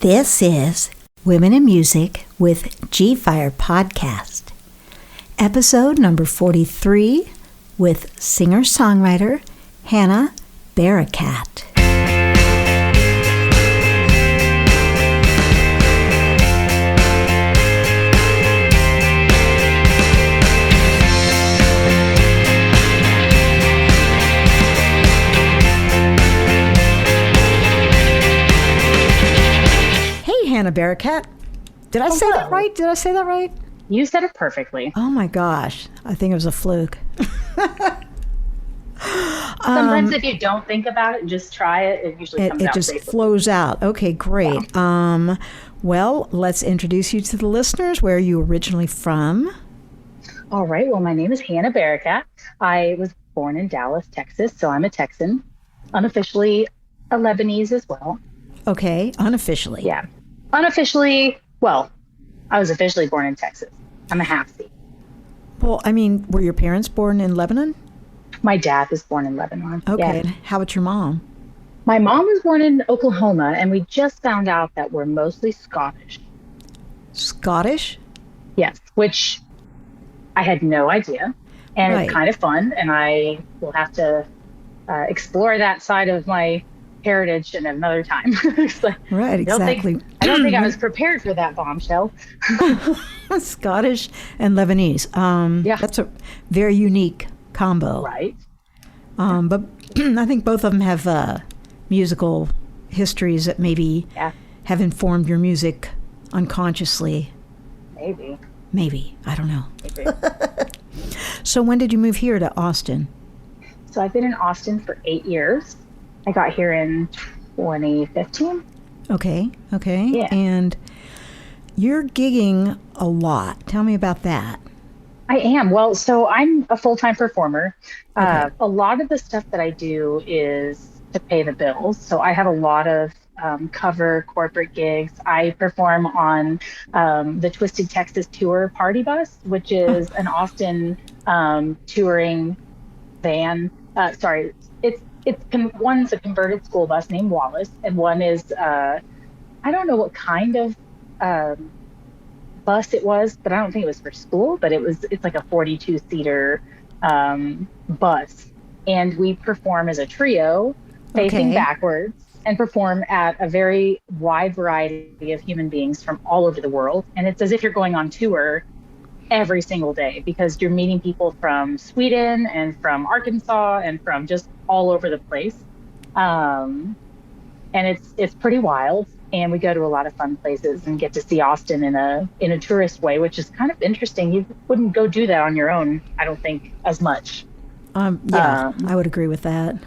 This is Women in Music with Gfire Podcast, episode number 43 with singer-songwriter Hanna Barakat. Hanna Barakat. Did I say that right? You said it perfectly. Oh my gosh. I think it was a fluke. Sometimes if you don't think about it and just try it, it usually comes out. It just flows out. Okay, great. Yeah. Well, let's introduce you to the listeners. Where are you originally from? All right. Well, my name is Hanna Barakat. I was born in Dallas, Texas, so I'm a Texan. Unofficially a Lebanese as well. Okay, unofficially. Yeah. Unofficially, well, I was officially born in Texas. I'm a half-seed. Well, I mean, were your parents born in Lebanon? My dad was born in Lebanon. Okay. Yeah. How about your mom? My mom was born in Oklahoma, and we just found out that we're mostly Scottish. Scottish? Yes, which I had no idea. And It's kind of fun, and I will have to explore that side of my heritage in another time. Right, exactly. I don't think I was prepared for that bombshell. Scottish and Lebanese. Yeah. That's a very unique combo. Right. But I think both of them have musical histories that maybe have informed your music unconsciously. Maybe. I don't know. Maybe. So when did you move here to Austin? So I've been in Austin for 8 years. I got here in 2015. Okay. Yeah. And you're gigging a lot. Tell me about that. I am. Well, so I'm a full-time performer. Okay. A lot of the stuff that I do is to pay the bills. So I have a lot of cover corporate gigs. I perform on the Twisted Texas Tour Party Bus, which is an Austin touring van. One's a converted school bus named Wallace, and one is, I don't know what kind of bus it was, but I don't think it was for school, but it's like a 42-seater bus. And we perform as a trio, facing backwards, and perform at a very wide variety of human beings from all over the world. And it's as if you're going on tour every single day, because you're meeting people from Sweden and from Arkansas and from just all over the place. And it's pretty wild. And we go to a lot of fun places and get to see Austin in a tourist way, which is kind of interesting. You wouldn't go do that on your own, I don't think, as much. I would agree with that.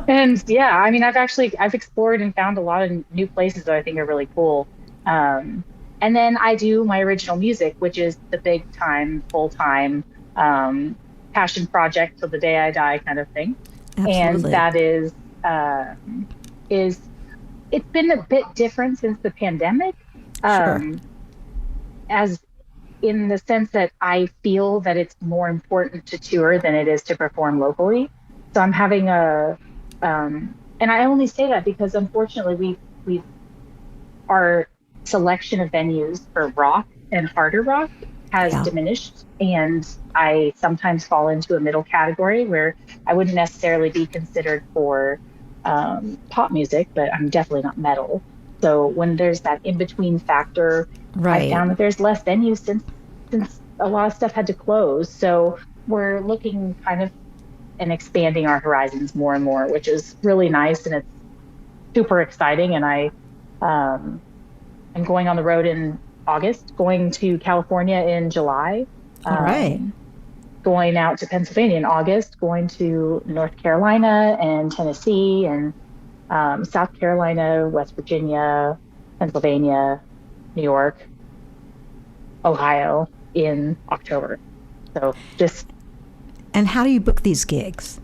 And yeah, I mean, I've explored and found a lot of new places that I think are really cool. And then I do my original music, which is the big time, full-time passion project till the day I die kind of thing. Absolutely. And that it's been a bit different since the pandemic. Sure. As in the sense that I feel that it's more important to tour than it is to perform locally. So I'm having and I only say that because unfortunately our selection of venues for rock and harder rock has diminished, and I sometimes fall into a middle category where I wouldn't necessarily be considered for pop music, but I'm definitely not metal. So when there's that in-between factor, I found that there's less venues since a lot of stuff had to close. So we're looking kind of and expanding our horizons more and more, which is really nice, and it's super exciting. And I'm going on the road in August, going to California in July. All right. Going out to Pennsylvania in August, going to North Carolina and Tennessee and South Carolina, West Virginia, Pennsylvania, New York, Ohio in October. So just... And how do you book these gigs?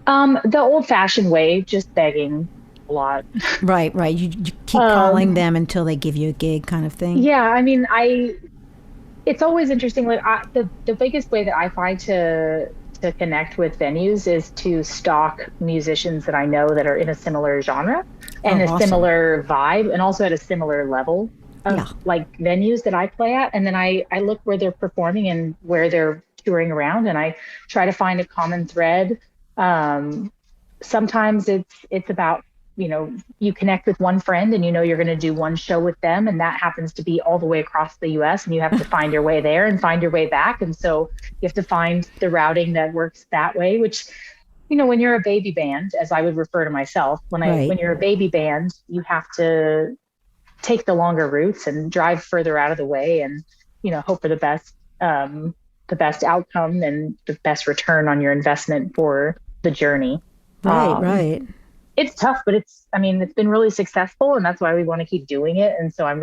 The old-fashioned way, just begging a lot. Right. You keep calling them until they give you a gig, kind of thing. Yeah, I mean, it's always interesting. Like the biggest way that I find to to connect with venues is to stalk musicians that I know that are in a similar genre and a similar vibe, and also at a similar level of like venues that I play at. And then I look where they're performing and where they're touring around, and I try to find a common thread. Sometimes it's about, you connect with one friend and you're going to do one show with them, and that happens to be all the way across the US, and you have to find your way there and find your way back. And so you have to find the routing that works that way, which, when you're a baby band, as I would refer to myself, when you're a baby band, you have to take the longer routes and drive further out of the way and, hope for the best outcome and the best return on your investment for the journey. Right. It's tough, but it's been really successful, and that's why we want to keep doing it. And so I'm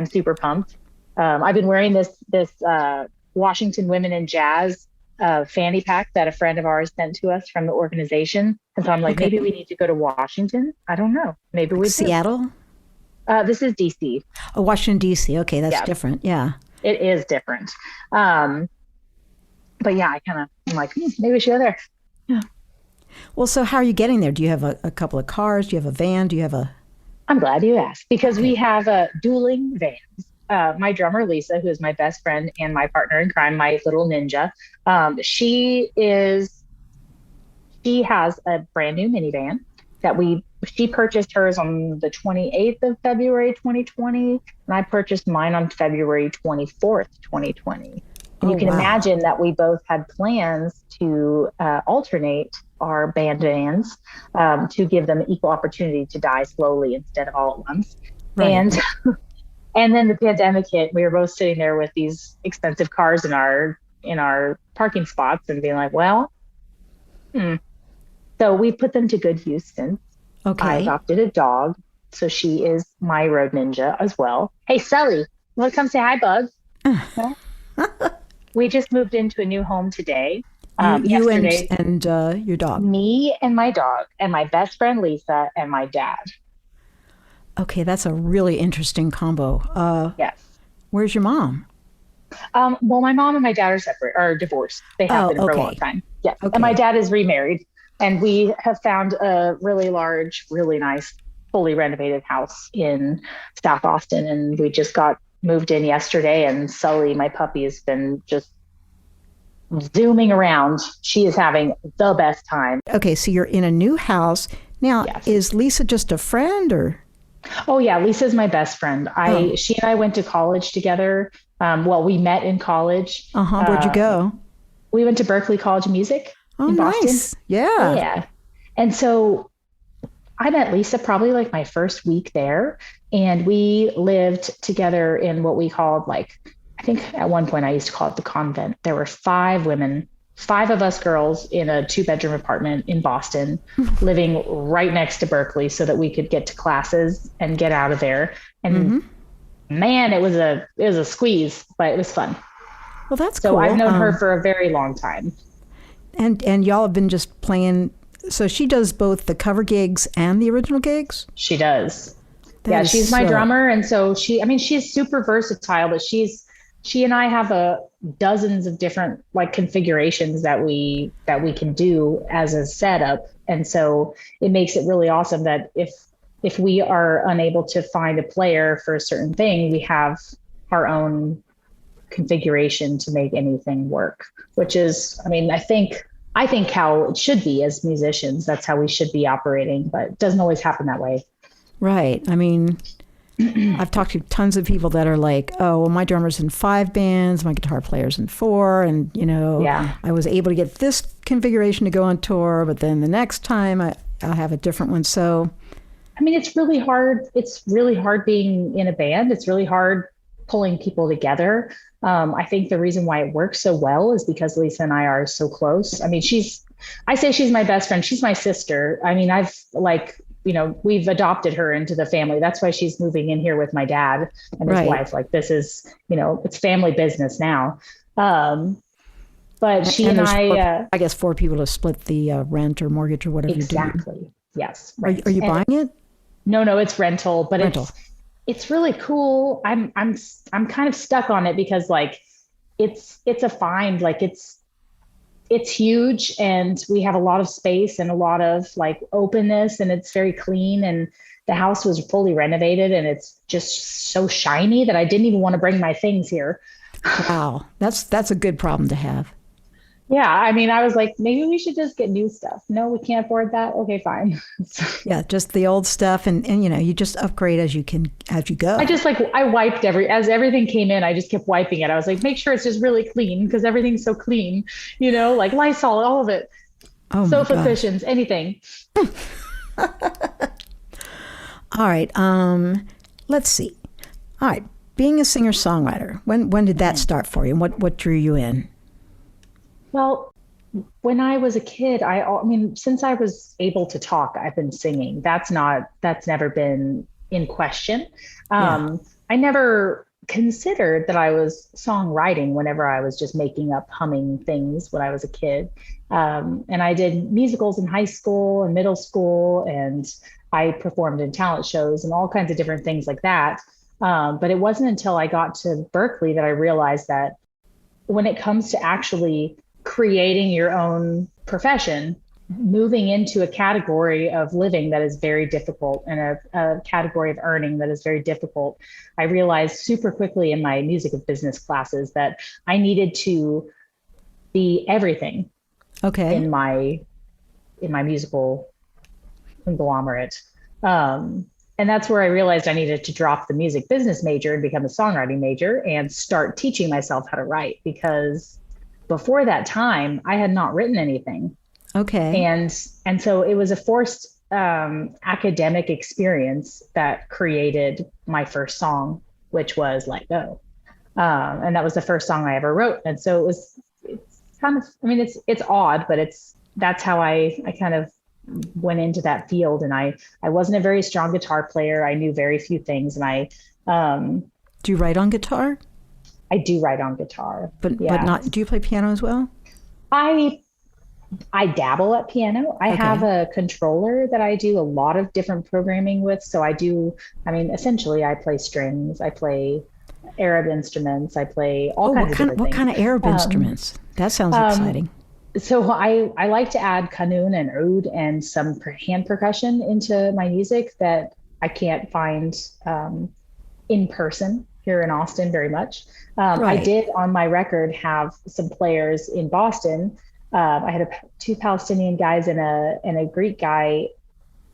super pumped. I've been wearing this Washington Women in Jazz fanny pack that a friend of ours sent to us from the organization. And so I'm like, maybe we need to go to Washington. I don't know. Maybe we Seattle? This is DC. Oh, Washington, DC. Okay, that's different. Yeah. It is different. But yeah, I'm like, maybe we should go there. Yeah. Well, so how are you getting there? Do you have a couple of cars? Do you have a van? Do you have a... I'm glad you asked, because we have dueling vans. My drummer, Lisa, who is my best friend and my partner in crime, my little ninja, she has a brand new minivan that she purchased hers on the 28th of February, 2020. And I purchased mine on February 24th, 2020. And you can imagine that we both had plans to alternate our band vans to give them equal opportunity to die slowly instead of all at once. Right. And then the pandemic hit. We were both sitting there with these expensive cars in our parking spots and being like, well, So we put them to good use since. Okay. I adopted a dog, so she is my road ninja as well. Hey, Sully, you want to come say hi, bug? We just moved into a new home today. You and your dog. Me and my dog, and my best friend Lisa, and my dad. Okay, that's a really interesting combo. Yes. Where's your mom? Well, my mom and my dad are divorced. They have been for a long time. Yeah. Okay. And my dad is remarried, and we have found a really large, really nice, fully renovated house in South Austin, and we just got moved in yesterday, and Sully, my puppy, has been just zooming around. She is having the best time. Okay, so you're in a new house. Now, Is Lisa just a friend or? Oh yeah, Lisa's my best friend. She and I went to college together. We met in college. Where'd you go? We went to Berklee College of Music in Boston. Nice. Yeah. Yeah. And so I met Lisa probably like my first week there, and we lived together in what we called, like, I think at one point I used to call it the convent. There were 5 women, 5 of us girls in a 2-bedroom apartment in Boston, living right next to Berklee so that we could get to classes and get out of there. And man, it was a squeeze, but it was fun. Well, that's cool. So I've known her for a very long time. And y'all have been just playing. So she does both the cover gigs and the original gigs? She does. She's my drummer. And so she's super versatile, but she and I have dozens of different like configurations that we can do as a setup. And so it makes it really awesome that if we are unable to find a player for a certain thing, we have our own configuration to make anything work, which is, I think how it should be as musicians. That's how we should be operating, but it doesn't always happen that way. Right. I've talked to tons of people that are like, oh, well, my drummer's in 5 bands, my guitar player's in 4, and I was able to get this configuration to go on tour, but then the next time I'll have a different one. So, it's really hard. It's really hard being in a band. It's really hard pulling people together. I think the reason why it works so well is because Lisa and I are so close. I say she's my best friend. She's my sister. We've adopted her into the family. That's why she's moving in here with my dad and his wife. Like, this is, it's family business now. But she and I, I guess 4 people to split the rent or mortgage or whatever you're doing. Exactly. Yes. Right. Are you buying it? No, it's rental, but it's really cool. I'm kind of stuck on it because like, it's a find, like it's it's huge, and we have a lot of space and a lot of like openness, and it's very clean, and the house was fully renovated, and it's just so shiny that I didn't even want to bring my things here. Wow. That's a good problem to have. Yeah, I mean, I was like, maybe we should just get new stuff. No, we can't afford that. Okay, fine. Yeah, just the old stuff, and you just upgrade as you go. I wiped as everything came in, I just kept wiping it. I was like, make sure it's just really clean because everything's so clean, like Lysol, all of it. Oh my Sofa gosh. cushions, anything. All right. Let's see. All right. Being a singer-songwriter, when did that start for you, and what drew you in? Well, when I was a kid, I mean, since I was able to talk, I've been singing. That's never been in question. I never considered that I was songwriting whenever I was just making up humming things when I was a kid. And I did musicals in high school and middle school, and I performed in talent shows and all kinds of different things like that. But it wasn't until I got to Berkeley that I realized that when it comes to actually creating your own profession, moving into a category of living that is very difficult, and a category of earning that is very difficult, I realized super quickly in my music of business classes that I needed to be everything. Okay. In my musical conglomerate. And that's where I realized I needed to drop the music business major and become a songwriting major and start teaching myself how to write, because before that time, I had not written anything. Okay. And so it was a forced academic experience that created my first song, which was Let Go. And that was the first song I ever wrote. And so it's kind of, I mean, it's odd, but that's how I kind of went into that field. And I wasn't a very strong guitar player. I knew very few things. And do you write on guitar? I do write on guitar, but not. Do you play piano as well? I dabble at piano. I have a controller that I do a lot of different programming with. So essentially I play strings, I play Arab instruments, I play all kinds of different things. What kind of Arab instruments? That sounds exciting. So I like to add kanun and oud and some hand percussion into my music that I can't find in person here in Austin very much. Right. I did on my record have some players in Boston. I had two Palestinian guys and a Greek guy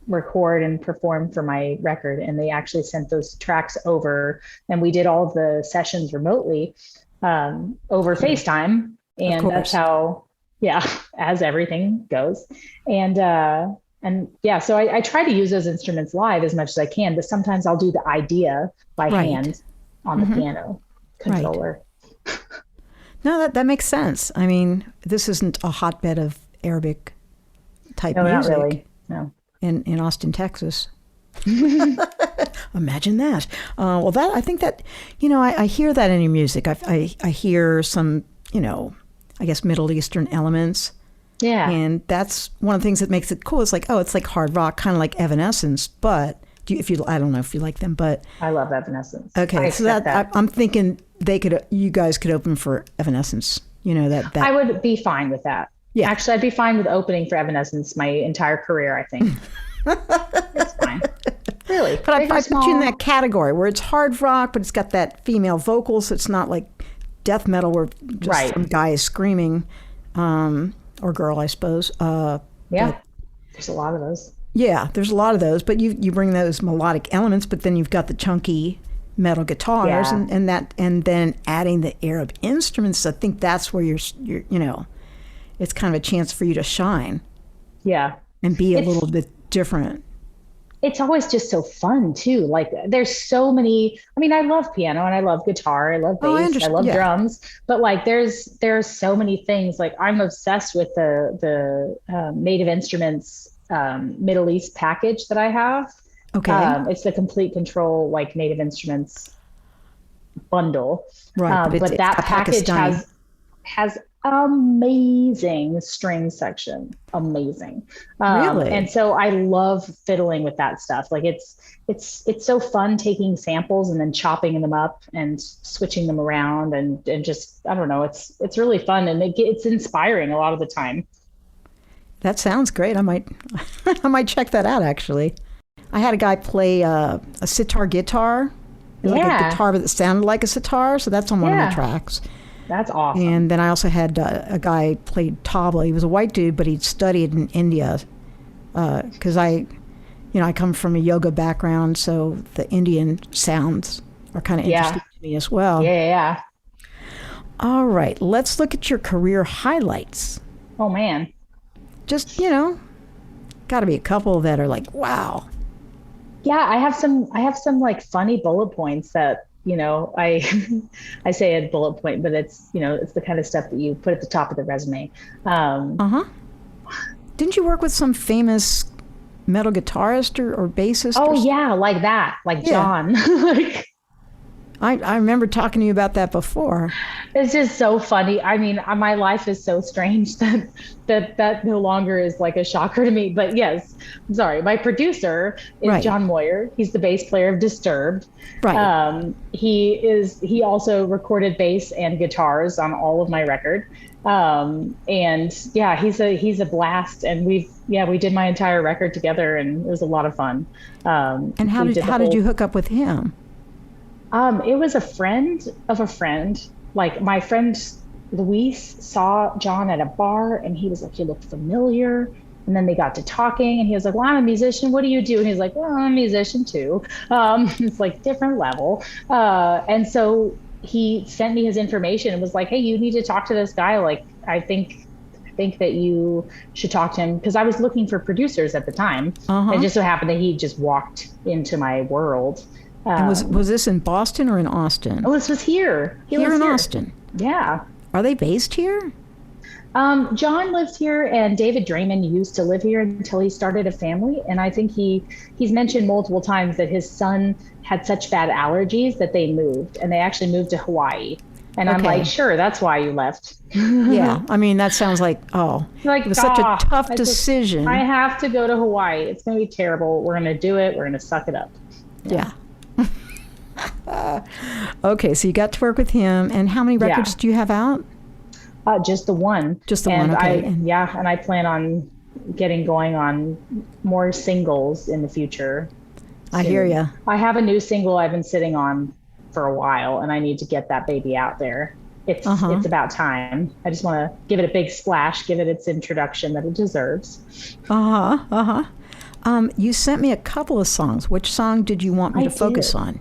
record and perform for my record, and they actually sent those tracks over, and we did all of the sessions remotely over FaceTime, and that's how, as everything goes. And so I try to use those instruments live as much as I can, but sometimes I'll do the idea by hand on the piano controller. Right. No, that makes sense. I mean, this isn't a hotbed of Arabic type music. Not really. No. In Austin, Texas. Imagine that. Well, I think that, I hear that in your music. I hear some, I guess Middle Eastern elements. Yeah. And that's one of the things that makes it cool. It's like, it's like hard rock, kind of like Evanescence, but I don't know if you like them, but I love Evanescence. Okay, so I'm thinking you guys could open for Evanescence. That I would be fine with that. Yeah, actually, I'd be fine with opening for Evanescence my entire career, I think. It's fine. Really, but I put you in that category where it's hard rock, but it's got that female vocal, so it's not like death metal where just some guy is screaming, or girl, I suppose. There's a lot of those. Yeah, there's a lot of those, but you bring those melodic elements, but then you've got the chunky metal guitars, and then adding the Arab instruments. I think that's where you're it's kind of a chance for you to shine. Yeah, and be a little bit different. It's always just so fun too. Like there's so many. I mean, I love piano and I love guitar. I love bass. I love drums. But like there's so many things. Like I'm obsessed with the Native Instruments Middle East package that I have. Okay. It's the Complete Control like Native Instruments bundle. Right. But that package has amazing string section. Amazing. Really? And so I love fiddling with that stuff. Like it's so fun taking samples and then chopping them up and switching them around and just, I don't know, it's really fun, and it's inspiring a lot of the time. That sounds great. I might I might check that out actually. I had a guy play a sitar guitar. Like a guitar that sounded like a sitar, so that's on one of the tracks. That's awesome. And then I also had a guy played tabla. He was a white dude, but he'd studied in India because I come from a yoga background, so the Indian sounds are kind of interesting to me as well. Yeah. All right, let's look at your career highlights. Oh man. Just, got to be a couple that are like, wow. Yeah, I have some like funny bullet points that, I I say a bullet point, but it's, it's the kind of stuff that you put at the top of the resume. Didn't you work with some famous metal guitarist or bassist? Oh yeah, like that, like John. I remember talking to you about that before. It's just so funny. I mean, my life is so strange that no longer is like a shocker to me. But yes, I'm sorry. My producer is John Moyer. He's the bass player of Disturbed. Right. He also recorded bass and guitars on all of my record. And yeah, he's a blast. And we did my entire record together, and it was a lot of fun. And how did you hook up with him? It was a friend of a friend. Like my friend Luis saw John at a bar, and he was like, "You look familiar." And then they got to talking, and he was like, "Well, I'm a musician. What do you do?" And he's like, "Well, I'm a musician too." It's like different level. And so he sent me his information and was like, "Hey, you need to talk to this guy. Like, I think that you should talk to him," because I was looking for producers at the time. It just so happened that he just walked into my world. And was this in Boston or in Austin? Oh, this was here. Here in Austin. Yeah. Are they based here? John lives here, and David Draymond used to live here until he started a family. And I think he's mentioned multiple times that his son had such bad allergies that they moved, and they actually moved to Hawaii. And I'm like, sure, that's why you left. Yeah. I mean, that sounds like, it was such a tough decision. I have to go to Hawaii. It's going to be terrible. We're going to do it. We're going to suck it up. Yeah. Okay, so you got to work with him, and how many records do you have out? Just the one. Just the one, okay. And I plan on getting going on more singles in the future. I hear you. I have a new single I've been sitting on for a while, and I need to get that baby out there. It's about time. I just want to give it a big splash, give it its introduction that it deserves. You sent me a couple of songs. Which song did you want me to focus on?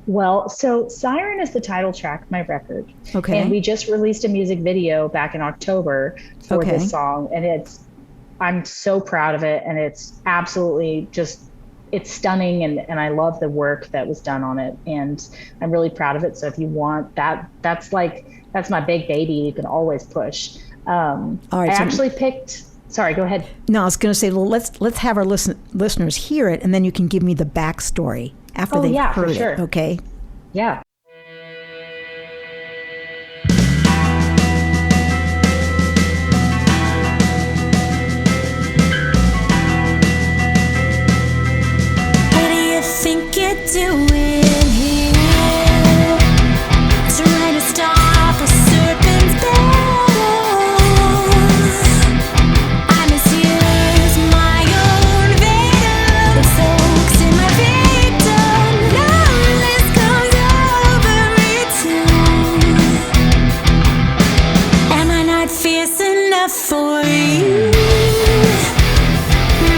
Well, so Siren is the title track of my record. Okay. And we just released a music video back in October for this song. And I'm so proud of it. And it's absolutely it's stunning. And I love the work that was done on it. And I'm really proud of it. So if you want that's my big baby. You can always push. All right, I actually picked... Sorry, go ahead. No, I was going to say, well, let's have our listeners hear it, and then you can give me the backstory after they've heard it. Okay? Yeah. What do you think you're doing here? Trying to stop a serpent's bell. For you,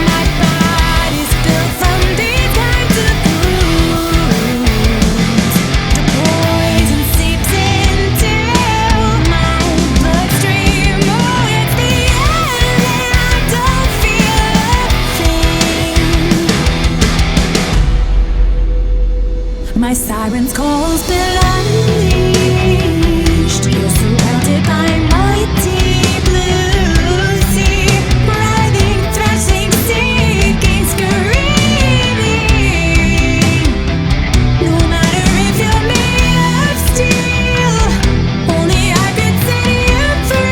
my body's built from these kinds of wounds. The poison seeps into my bloodstream. Oh, it's the end, and I don't feel a thing. My siren's call's been unleashed. You're surrounded by mighty for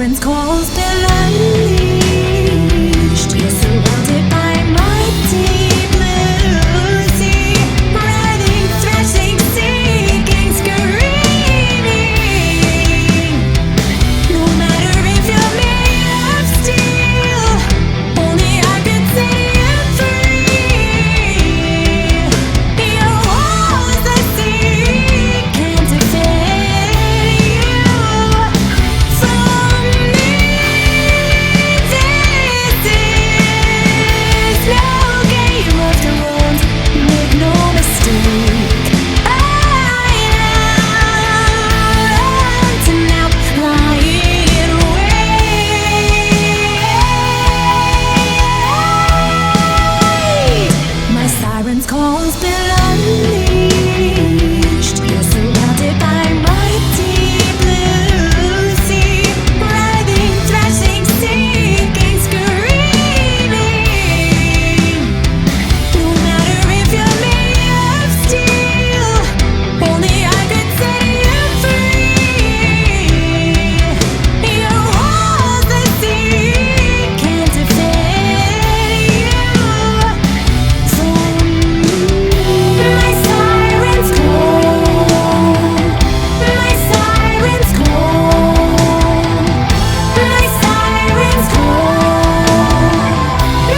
siren's call's been unleashed. You're surrounded by mighty blue sea, writhing, thrashing, seeking, screaming. No matter if you're made of steel, only I could set you free. Your walls the sea can't defend you from me. This is no game of thrones, make no mistake. I am now lying wait. My siren's call's been unleashed. You're surrounded by mighty blue sea, writhing, thrashing, seeking, screaming. No matter if you're made of steel, only I could set you free. Your walls the sea can't defend you from me. My siren's call. My siren's call. My siren's call.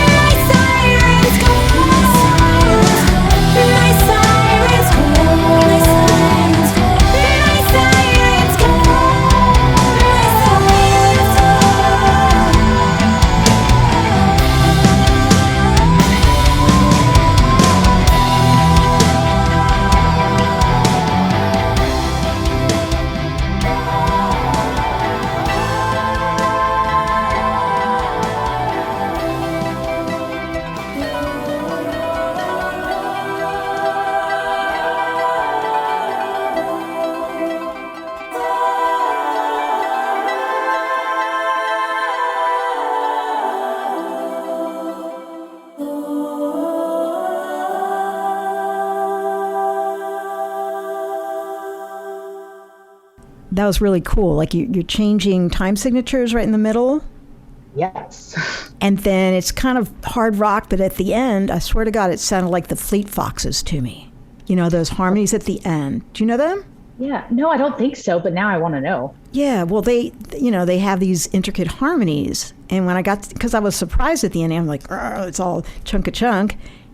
My siren's call. My siren's call. My siren's That was really cool. Like you're changing time signatures right in the middle. Yes. And then it's kind of hard rock, but at the end, I swear to God, it sounded like the Fleet Foxes to me. You know, those harmonies at the end. Do you know them? Yeah. No, I don't think so, but now I want to know. Yeah, well, they have these intricate harmonies. And when I got, because I was surprised at the end, I'm like, it's all chunk.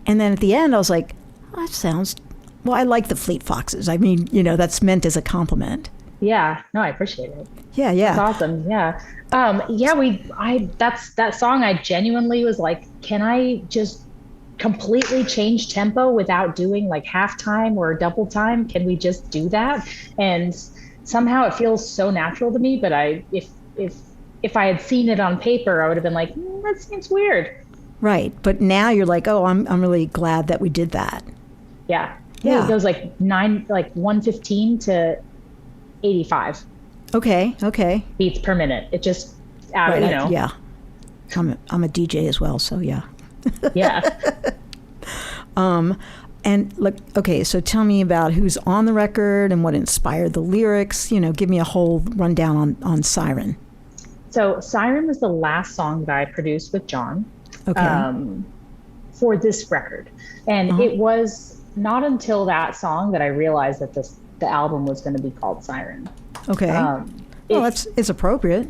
And then at the end, I was like, oh, that sounds, well, I like the Fleet Foxes. I mean, that's meant as a compliment. Yeah. No, I appreciate it. Yeah. That's awesome. Yeah. That song, I genuinely was like, can I just completely change tempo without doing like halftime or double time? Can we just do that? And somehow it feels so natural to me, but if I had seen it on paper, I would have been like, that seems weird. Right. But now you're like, oh, I'm really glad that we did that. Yeah. Yeah. It goes like 115 to 85. Okay. Beats per minute. It just, right, yeah. I'm a DJ as well, so yeah. Yeah. And look, okay, so tell me about who's on the record and what inspired the lyrics. Give me a whole rundown on Siren. So Siren was the last song that I produced with John. Okay. For this record. And it was not until that song that I realized that the album was going to be called Siren. Okay. Well, it's appropriate.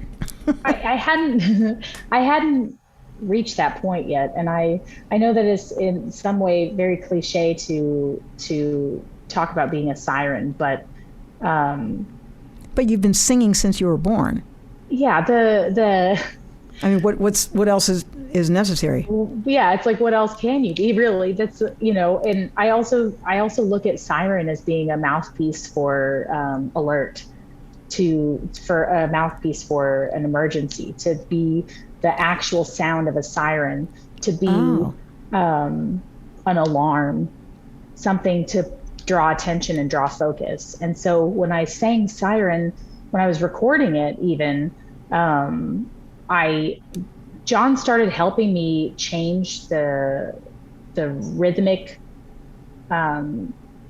I hadn't reached that point yet, and I know that it's in some way very cliche to talk about being a siren, but you've been singing since you were born. Yeah, I mean, what else is necessary? Yeah, it's like, what else can you be, really? That's, and I also look at siren as being a mouthpiece for alert, for a mouthpiece for an emergency, to be the actual sound of a siren, to be an alarm, something to draw attention and draw focus. And so when I sang Siren, when I was recording it even, John started helping me change the rhythmic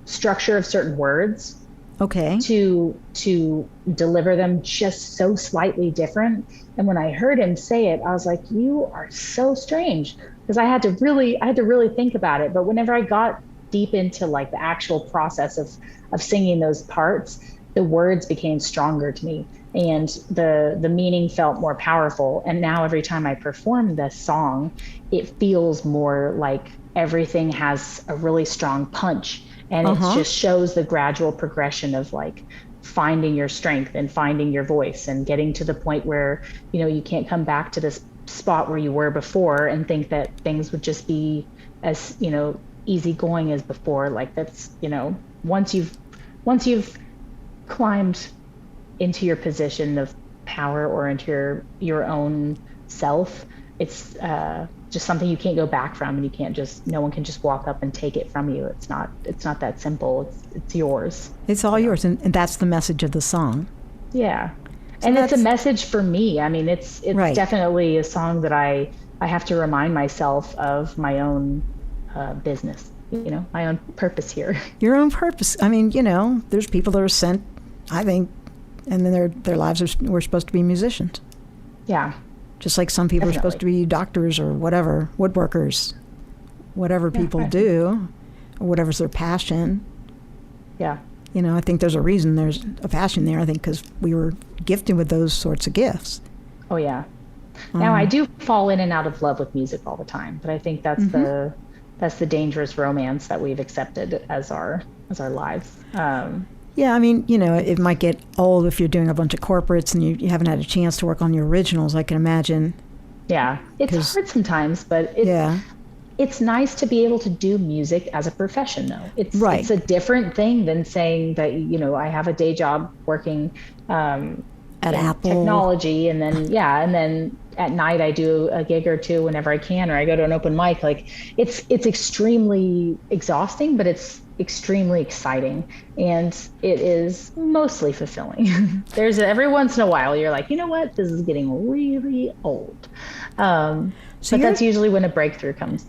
structure of certain words. Okay. to deliver them just so slightly different. And when I heard him say it, I was like, you are so strange, because I had to really think about it. But whenever I got deep into like the actual process of singing those parts, the words became stronger to me, and the meaning felt more powerful. And now every time I perform this song, it feels more like everything has a really strong punch, and it just shows the gradual progression of like finding your strength and finding your voice and getting to the point where, you know, you can't come back to this spot where you were before and think that things would just be as, you know, easygoing as before. Like that's, you know, once you've climbed into your position of power or into your own self, it's just something you can't go back from, and you can't just, no one can just walk up and take it from you. It's not that simple. It's yours. It's all yours, and that's the message of the song. Yeah. So and it's a message for me. I mean, it's right. definitely a song that I have to remind myself of my own business, you know, my own purpose here. Your own purpose. I mean, you know, there's people that are sent, I think, and then their lives were supposed to be musicians. Yeah. Just like some people are supposed to be doctors or whatever, woodworkers, whatever people do, or whatever's their passion. Yeah. You know, I think there's a reason there's a passion there, I think, because we were gifted with those sorts of gifts. Oh, yeah. Now, I do fall in and out of love with music all the time, but I think that's the dangerous romance that we've accepted as our lives. Yeah, I mean, you know, it might get old if you're doing a bunch of corporates and you haven't had a chance to work on your originals, I can imagine. Yeah, it's hard sometimes, but it's nice to be able to do music as a profession, though. It's a different thing than saying that, you know, I have a day job working at Apple technology, and then at night I do a gig or two whenever I can, or I go to an open mic. Like it's extremely exhausting, but it's extremely exciting, and it is mostly fulfilling. There's every once in a while you're like, you know what, this is getting really old. But that's usually when a breakthrough comes.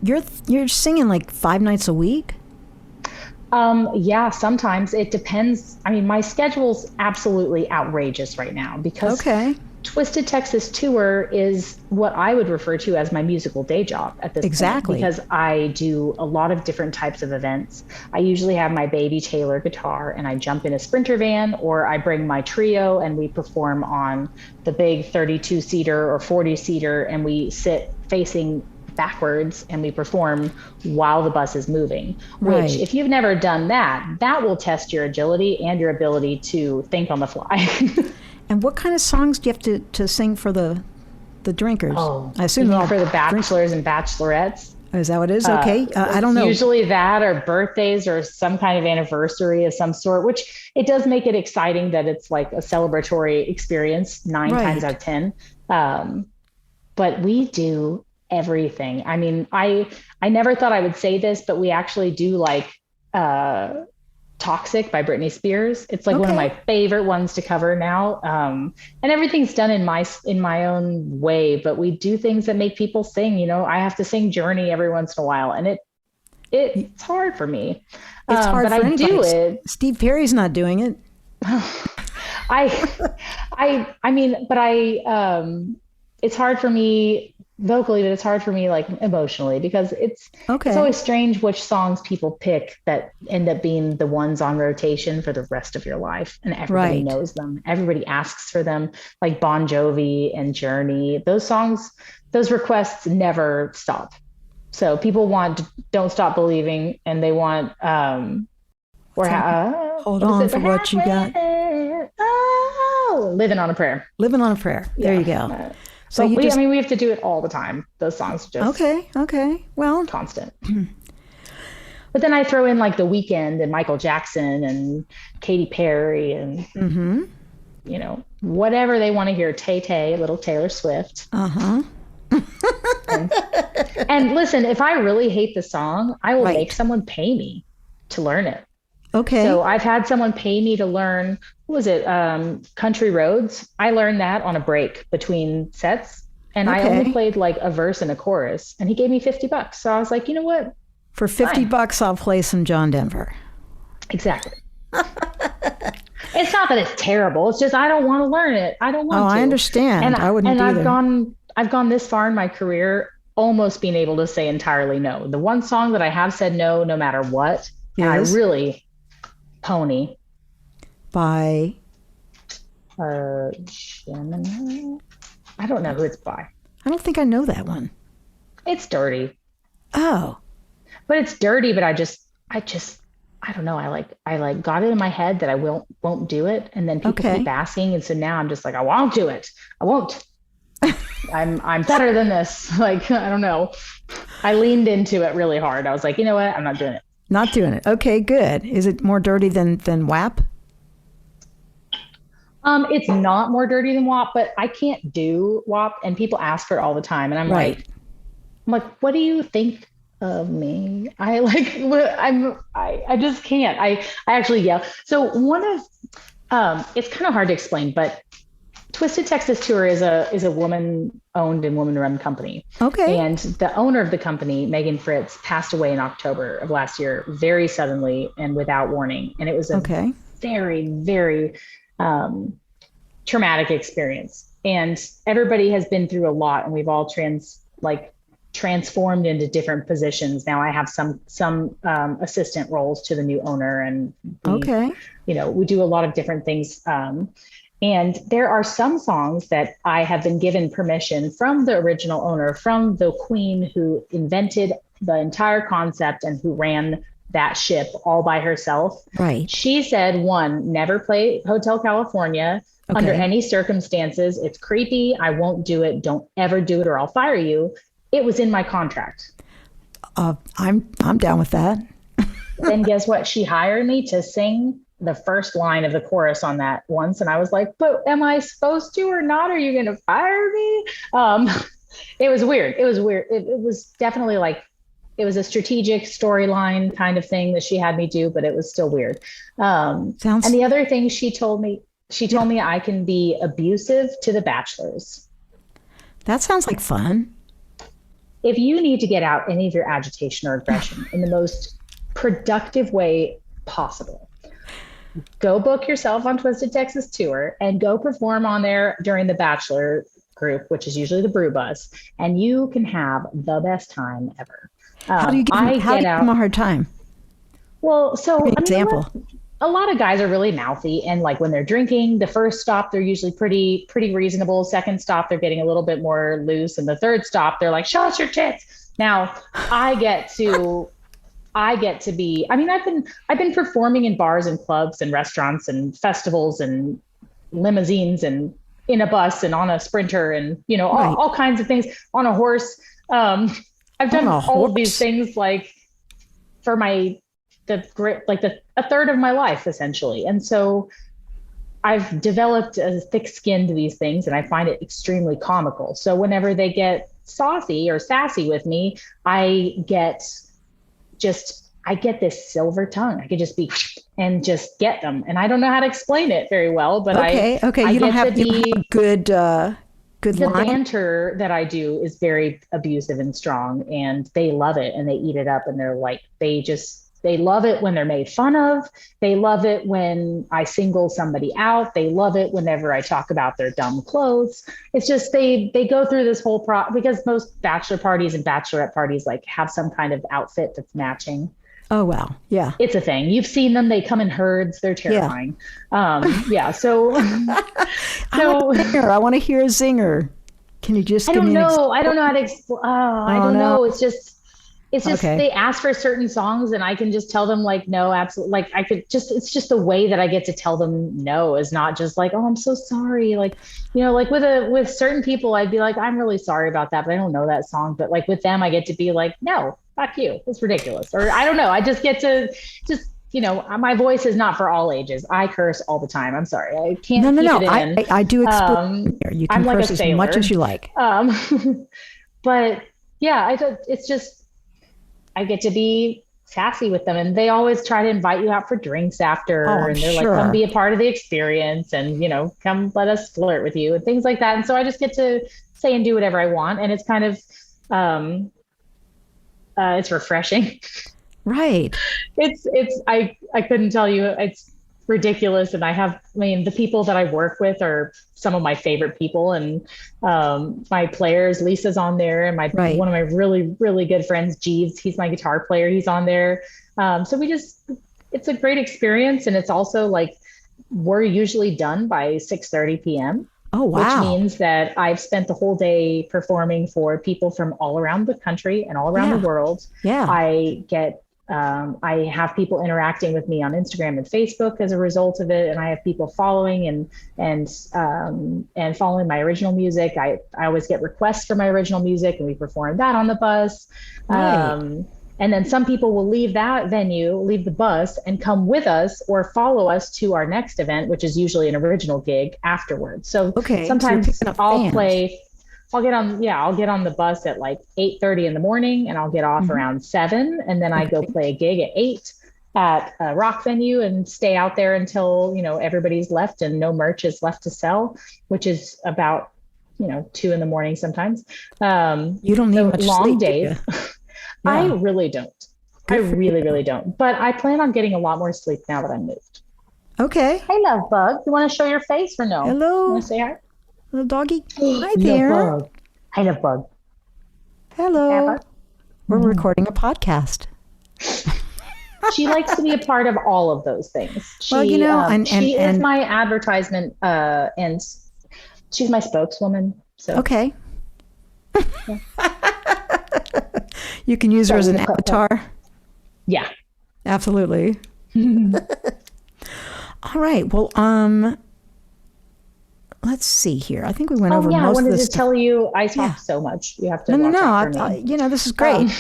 You're singing like 5 nights a week? Yeah, sometimes it depends. I mean, my schedule's absolutely outrageous right now because Twisted Texas Tour is what I would refer to as my musical day job at this point, because I do a lot of different types of events. I usually have my baby Taylor guitar and I jump in a Sprinter van, or I bring my trio and we perform on the big 32-seater or 40-seater, and we sit facing backwards and we perform while the bus is moving, which if you've never done that will test your agility and your ability to think on the fly. And what kind of songs do you have to sing for the drinkers? Oh, I assume for the bachelors and bachelorettes. Oh, is that what it is? Okay. I don't know. Usually that, or birthdays, or some kind of anniversary of some sort, which it does make it exciting that it's like a celebratory experience 9 times out of 10. But we do everything. I mean, I never thought I would say this, but we actually do like Toxic by Britney Spears. It's like one of my favorite ones to cover now. And everything's done in my own way, but we do things that make people sing. You know, I have to sing Journey every once in a while, and it's hard for me. It's hard but for I do it. Steve Perry's not doing it. It's hard for me vocally, but it's hard for me like emotionally, because it's always strange which songs people pick that end up being the ones on rotation for the rest of your life, and everybody knows them. Everybody asks for them, like Bon Jovi and Journey. Those songs, those requests never stop. So people want Don't Stop Believing, and they want Hold On for What You Got. Living on a Prayer. Living on a Prayer. There you go. So we have to do it all the time. Those songs just well, constant. But then I throw in like The Weeknd and Michael Jackson and Katy Perry and you know, whatever they want to hear. Tay, little Taylor Swift. And listen, if I really hate the song, I will make someone pay me to learn it. Okay. So I've had someone pay me to learn, what was it? Country Roads. I learned that on a break between sets, and I only played like a verse and a chorus, and he gave me $50. So I was like, you know what? For $50, I'll play some John Denver. Exactly. It's not that it's terrible. It's just I don't want to learn it. I don't want to. I understand. And I wouldn't either. I've gone this far in my career almost being able to say entirely no. The one song that I have said no matter what, and I really Pony by Gemini. I don't know who it's by. I don't think I know that one. It's dirty. Oh. But it's dirty, but I don't know. I like got it in my head that I won't do it. And then people keep asking. And so now I'm just like, I won't do it. I won't. I'm better than this. Like, I don't know. I leaned into it really hard. I was like, you know what? I'm not doing it. Not doing it. Okay, good. Is it more dirty than WAP? It's not more dirty than WAP, but I can't do WAP, and people ask for it all the time. And I'm like, what do you think of me? I just can't. I actually yell. So one of, it's kind of hard to explain, but Twisted Texas Tour is a woman-owned and woman-run company. Okay. And the owner of the company, Megan Fritz, passed away in October of last year, very suddenly and without warning. And it was a very, very traumatic experience. And everybody has been through a lot, and we've all transformed into different positions. Now I have some assistant roles to the new owner, and we do a lot of different things. And there are some songs that I have been given permission from the original owner, from the queen who invented the entire concept and who ran that ship all by herself. Right. She said, one, never play Hotel California under any circumstances. It's creepy. I won't do it. Don't ever do it or I'll fire you. It was in my contract. I'm down with that. Then guess what? She hired me to sing the first line of the chorus on that once. And I was like, but am I supposed to or not? Are you going to fire me? It was weird. It was definitely it was a strategic storyline kind of thing that she had me do, but it was still weird. And the other thing she told me I can be abusive to the bachelors. That sounds like fun. If you need to get out any of your agitation or aggression in the most productive way possible, go book yourself on Twisted Texas Tour and go perform on there during the Bachelor group, which is usually the Brew Bus, and you can have the best time ever. How do you give them a hard time? Well, so example. A lot of guys are really mouthy, and when they're drinking, the first stop they're usually pretty reasonable. Second stop they're getting a little bit more loose, and the third stop they're like, "Show us your tits." Now I get to be. I mean, I've been performing in bars and clubs and restaurants and festivals and limousines and in a bus and on a Sprinter and all kinds of things, on a horse. I've done all of these things for a third of my life essentially, and so I've developed a thick skin to these things, and I find it extremely comical. So whenever they get saucy or sassy with me, I get this silver tongue. I could just be and just get them. And I don't know how to explain it very well, but I you don't have good the line. Banter that I do is very abusive and strong, and they love it and they eat it up, and they're like, they love it when they're made fun of. They love it when I single somebody out. They love it whenever I talk about their dumb clothes. It's just, they go through this whole because most bachelor parties and bachelorette parties have some kind of outfit that's matching. Oh, wow. Yeah. It's a thing. You've seen them. They come in herds. They're terrifying. Yeah. So, I want to hear a zinger. Can you just I don't know how to explain. I don't know. It's just they ask for certain songs, and I can just tell them no, absolutely. It's just the way that I get to tell them no is not just oh, I'm so sorry. With certain people, I'd be like, I'm really sorry about that, but I don't know that song. But with them, I get to be like, no, fuck you. It's ridiculous. Or I don't know. I just get to my voice is not for all ages. I curse all the time. I'm sorry. I can't. No. I do explain. You can curse as much as you like. But yeah, it's just, I get to be sassy with them, and they always try to invite you out for drinks after, and they're like, come be a part of the experience, and come let us flirt with you and things like that. And so I just get to say and do whatever I want, and it's kind of it's refreshing. Right. I couldn't tell you. ridiculous. And the people that I work with are some of my favorite people. And my players, Lisa's on there, and Right. one of my really, really good friends, Jeeves, he's my guitar player. He's on there. So it's a great experience. And it's also like, we're usually done by 6:30 p.m. Oh, Which wow. means that I've spent the whole day performing for people from all around the country and all around Yeah. the world. Yeah. I have people interacting with me on Instagram and Facebook as a result of it, and I have people following and following my original music. I always get requests for my original music, and we perform that on the bus. Right. And then some people will leave that venue, leave the bus, and come with us or follow us to our next event, which is usually an original gig afterwards. So Okay, so sometimes you're picking up I'll fans. play. I'll get on the bus at like 8:30 in the morning, and I'll get off around 7, and then I go play a gig at 8 at a rock venue and stay out there until, everybody's left and no merch is left to sell, which is about, 2 in the morning sometimes. You don't need So much long sleep, do days. you? I Yeah. really don't. I Good for really, you. really don't. But I plan on getting a lot more sleep now that I'm moved. Okay. Hey, love bug. You want to show your face or no? Hello. You want to say hi? Little doggy. Hi there. Love bug. Hi, love bug. Hello. Abba? We're recording a podcast. She likes to be a part of all of those things. Well, She is my advertisement, and she's my spokeswoman. So Okay. You can use her as an avatar. yeah. Absolutely. All right. Well, let's see here. I think we went over I most of wanted this to stuff. tell you, I talk Yeah. so much. You have to No. watch out for me. This is great.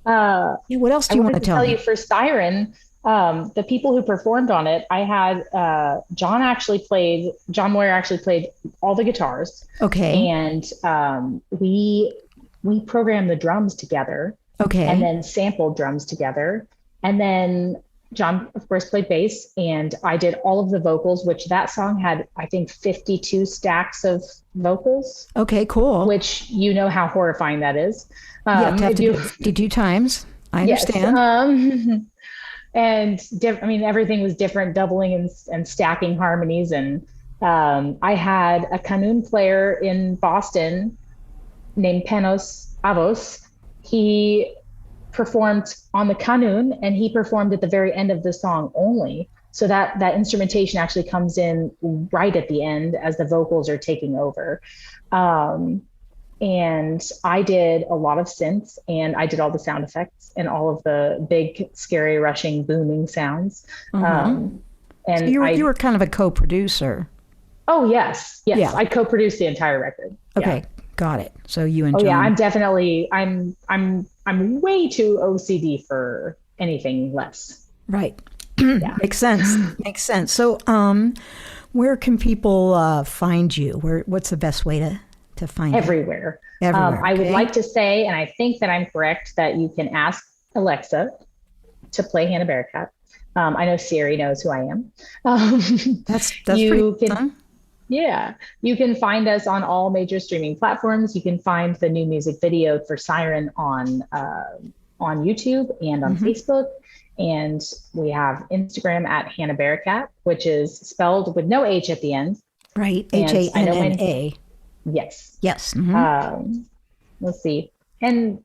Yeah, what else do I you wanted want to to tell me? you for Siren, the people who performed on it, I had John Moyer actually played all the guitars. Okay. And we programmed the drums together. Okay. And then sampled drums together. And then John, of course, played bass, and I did all of the vocals, which that song had, I think, 52 stacks of vocals, Okay, cool. which you know how horrifying that is. You have to if do you- it 52 times. I Yes, understand. and everything was different, doubling and stacking harmonies. And I had a qanun player in Boston named Panos Avos. He performed on the qanun, and he performed at the very end of the song only. So that instrumentation actually comes in right at the end as the vocals are taking over. And I did a lot of synths, and I did all the sound effects and all of the big, scary, rushing, booming sounds. And So you were kind of a co-producer. Oh, yes. Yeah. I co-produced the entire record. Okay, Yeah. got it. So you and Oh John. yeah, I'm way too OCD for anything less. Right. Yeah. Makes sense. Makes sense. So, where can people find you? What's the best way to find Everywhere. you? Everywhere. I would okay? like to say, and I think that I'm correct, that you can ask Alexa to play Hanna Barakat. I know Siri knows who I am. That's you pretty can- fun. Yeah, you can find us on all major streaming platforms. You can find the new music video for Siren on YouTube and on Facebook. And we have Instagram at Hanna Barakat, which is spelled with no H at the end. Right. And I know HANNA. Yes. Yes. Mhm. Let's see. And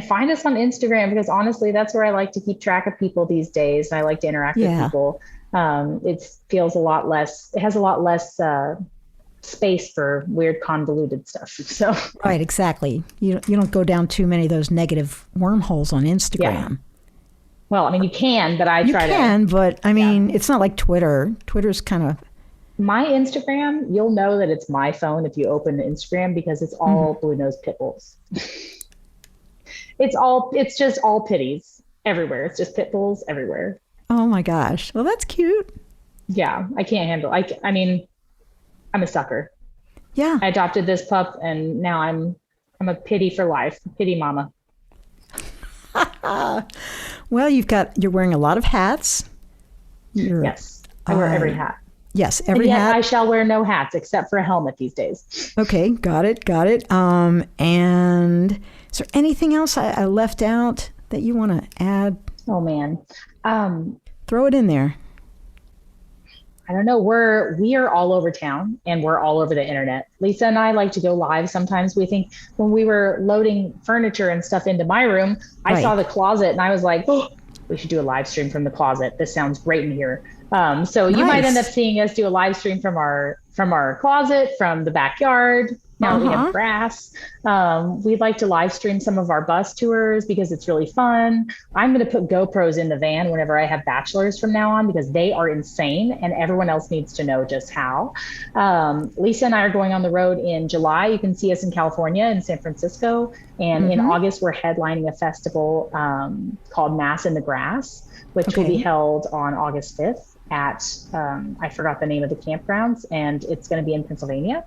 find us on Instagram, because honestly, that's where I like to keep track of people these days. And I like to interact with people. It has a lot less space for weird convoluted stuff. So Right. Exactly. You don't go down too many of those negative wormholes on Instagram. well, I mean, you can, but I You try can, but I mean, it's not like Twitter. Twitter's kind of my Instagram, you'll know that it's my phone if you open Instagram, because it's all blue nose pit bulls. It's just all pitties everywhere. It's just pit bulls everywhere. Oh my gosh. Well, that's cute. Yeah, I can't handle. I mean, I'm a sucker. Yeah. I adopted this pup, and now I'm a pity for life, pity mama. Well, you're wearing a lot of hats. Yes, I wear every hat. Yes, And every yet hat. I shall wear no hats except for a helmet these days. Okay, got it. And is there anything else I left out that you want to add? Oh man. Throw it in there. I don't know. We are all over town and we're all over the internet. Lisa and I like to go live. Sometimes we think when we were loading furniture and stuff into my room, I saw the closet and I was like, oh, we should do a live stream from the closet. This sounds great in here. So you might end up seeing us do a live stream from our closet, from the backyard. Now that we have grass. We'd like to live stream some of our bus tours because it's really fun. I'm going to put GoPros in the van whenever I have bachelors from now on because they are insane and everyone else needs to know just how. Lisa and I are going on the road in July. You can see us in California, in San Francisco. And in August, we're headlining a festival called Mass in the Grass, which will be held on August 5th at, I forgot the name of the campgrounds, and it's going to be in Pennsylvania.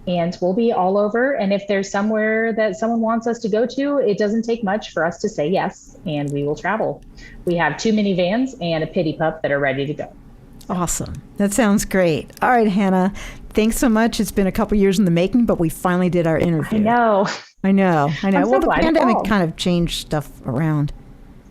And we'll be all over. And if there's somewhere that someone wants us to go to, it doesn't take much for us to say yes, and we will travel. We have 2 minivans and a pity pup that are ready to go. Awesome. That sounds great. All right, Hanna, thanks so much. It's been a couple years in the making, but we finally did our interview. I know. Well, so the pandemic kind of changed stuff around.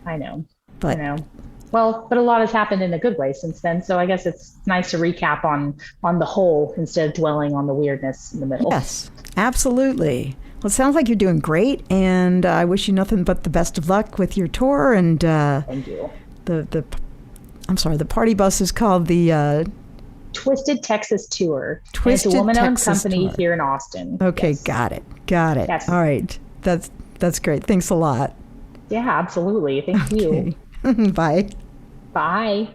I know. But I know. Well, but a lot has happened in a good way since then. So I guess it's nice to recap on the whole instead of dwelling on the weirdness in the middle. Yes, absolutely. Well, it sounds like you're doing great, and I wish you nothing but the best of luck with your tour. And thank you. The party bus is called the Twisted Texas Tour. Twisted It's a woman-owned Texas company Tour. here in Austin. Okay, Yes. got it. Yes. All right, that's great. Thanks a lot. Yeah, absolutely. Thank you. Bye. Bye.